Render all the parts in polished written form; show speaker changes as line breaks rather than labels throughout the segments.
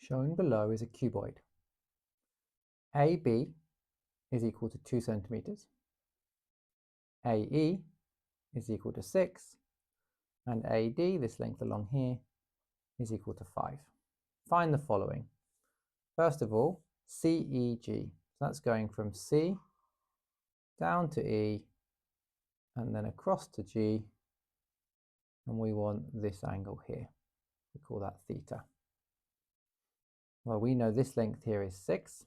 Shown below is a cuboid. AB is equal to 2 centimeters. AE is equal to 6. And AD, this length along here, is equal to 5. Find the following. First of all, CEG. So that's going from C down to E and then across to G. And we want this angle here. We call that theta. Well, we know this length here is 6.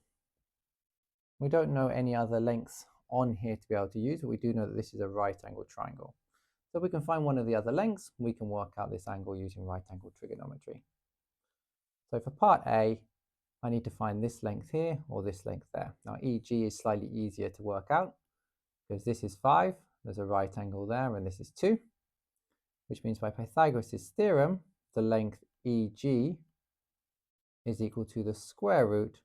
We don't know any other lengths on here to be able to use, but we do know that this is a right angle triangle. So we can find one of the other lengths, we can work out this angle using right angle trigonometry. So for part A, I need to find this length here or this length there. Now EG is slightly easier to work out because this is 5, there's a right angle there, and this is 2, which means by Pythagoras' theorem, the length EG is equal to the square root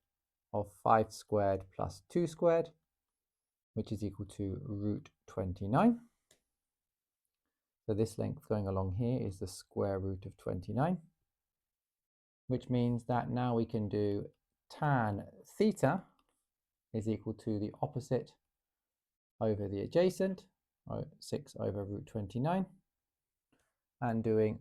of 5 squared plus 2 squared, which is equal to root 29. So this length going along here is the square root of 29, which means that now we can do tan theta is equal to the opposite over the adjacent, 6 over root 29, and doing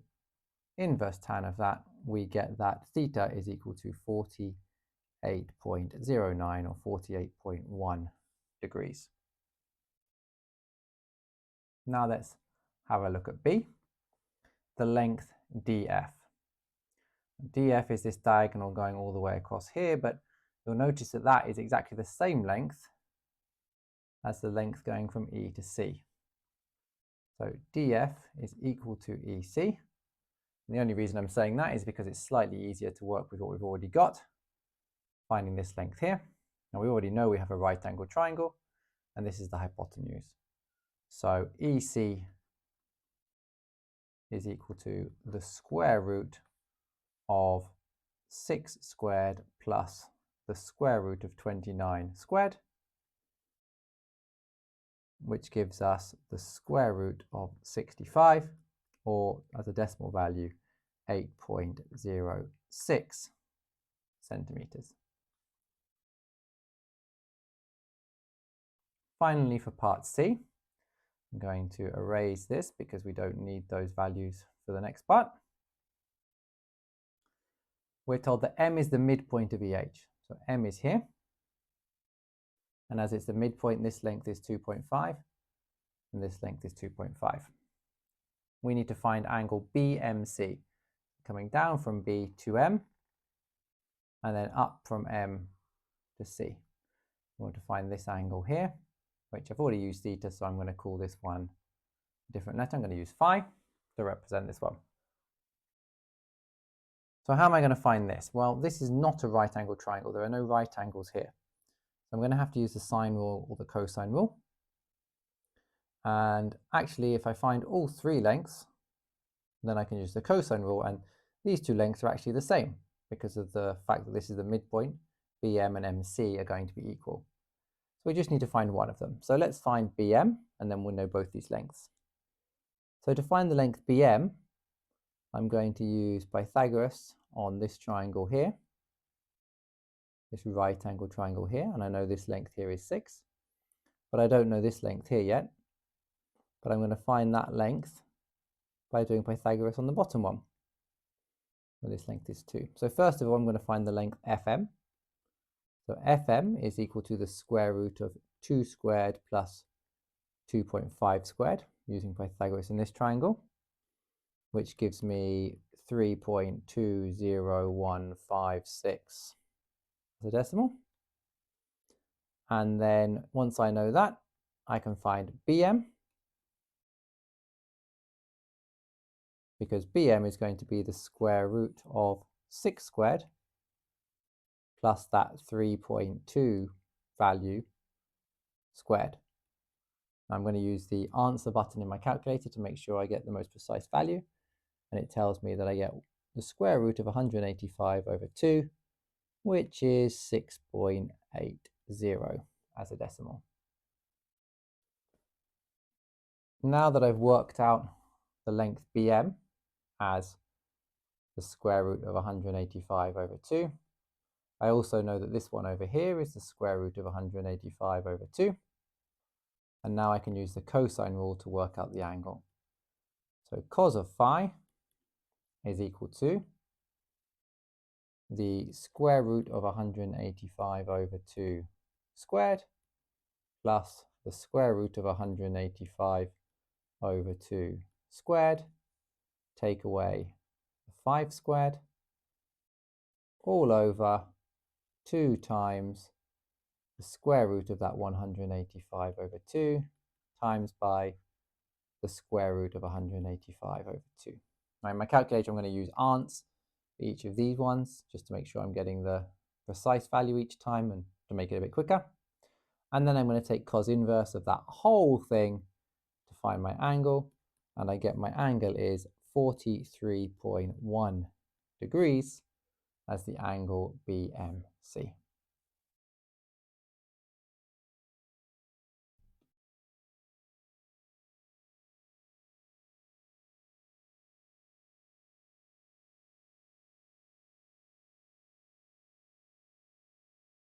inverse tan of that, we get that theta is equal to 48.09 or 48.1 degrees. Now let's have a look at B, the length DF. DF is this diagonal going all the way across here, but you'll notice that that is exactly the same length as the length going from E to C. So DF is equal to EC. And the only reason I'm saying that is because it's slightly easier to work with what we've already got, finding this length here. Now we already know we have a right angle triangle, and this is the hypotenuse. So EC is equal to the square root of 6 squared plus the square root of 29 squared, which gives us the square root of 65, or as a decimal value, 8.06 centimeters. Finally, for part C, I'm going to erase this because we don't need those values for the next part. We're told that M is the midpoint of EH. So M is here. And as it's the midpoint, this length is 2.5 and this length is 2.5. We need to find angle BMC, coming down from B to M and then up from M to C. We want to find this angle here, which I've already used theta, so I'm going to call this one a different letter. I'm going to use phi to represent this one. So how am I going to find this? Well, this is not a right angle triangle. There are no right angles here. So I'm going to have to use the sine rule or the cosine rule. And actually, if I find all 3 lengths, then I can use the cosine rule. And these 2 lengths are actually the same because of the fact that this is the midpoint. BM and MC are going to be equal. So we just need to find one of them. So let's find BM, and then we'll know both these lengths. So to find the length BM, I'm going to use Pythagoras on this triangle here, this right angle triangle here, and I know this length here is 6, but I don't know this length here yet. But I'm going to find that length by doing Pythagoras on the bottom one, where this length is 2. So first of all, I'm going to find the length FM. So FM is equal to the square root of 2 squared plus 2.5 squared, using Pythagoras in this triangle, which gives me 3.20156 as a decimal. And then once I know that, I can find BM, because BM is going to be the square root of 6 squared plus that 3.2 value squared. I'm going to use the answer button in my calculator to make sure I get the most precise value. And it tells me that I get the square root of 185 over 2, which is 6.80 as a decimal. Now that I've worked out the length BM as the square root of 185 over 2, I also know that this one over here is the square root of 185 over 2. And now I can use the cosine rule to work out the angle. So cos of phi is equal to the square root of 185 over 2 squared plus the square root of 185 over 2 squared, take away the 5 squared, all over 2 times the square root of that 185 over 2 times by the square root of 185 over 2. Now in my calculator I'm going to use aunts for each of these ones just to make sure I'm getting the precise value each time and to make it a bit quicker. And then I'm going to take cos inverse of that whole thing to find my angle, and I get my angle is 43.1 degrees as the angle BMC.